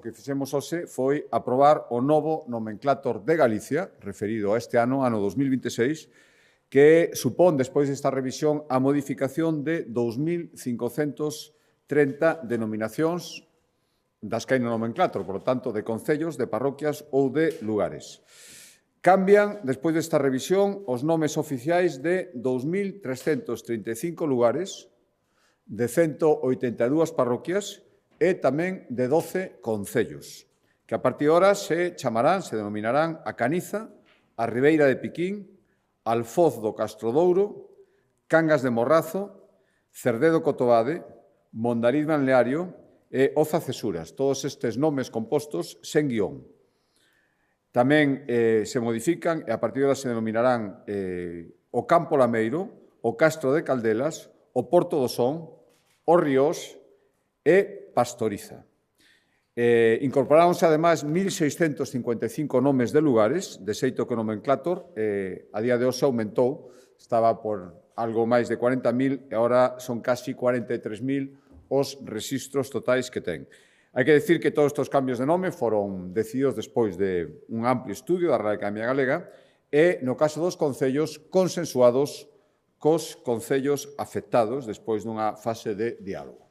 que fixemos hoxe foi aprobar o novo nomenclator de Galicia, referido a este ano 2026, que supón, despois desta revisión, a modificación de 2.530 denominacións das que hai no nomenclator, por lo tanto, de concellos, de parroquias ou de lugares. Cambian, despois desta revisión, os nomes oficiais de 2.335 lugares, de 182 parroquias e tamén de 12 concellos, que a partir de ahora se denominarán a Caniza, a Ribeira de Piquín, Alfoz do Castrodouro, Cangas de Morrazo, Cerdedo Cotobade, Mondariz Manleario e Oza Cesuras. Todos estes nomes compostos sen guión. Tamén se modifican e a partir de ahora se denominarán o Campo Lameiro, o Castro de Caldelas, o Porto do Son, o Ríos e Pastoriza. Incorporáronse, ademais, 1.655 nomes de lugares, de xeito que o nomenclator a día de hoxe aumentou, estaba por algo máis de 40.000 e agora son casi 43.000 os rexistros totais que ten. Hai que decir que todos estes cambios de nome foron decididos despois de un amplio estudio da Real Academia Galega e, no caso dos concellos, consensuados cos concellos afectados despois dunha fase de diálogo.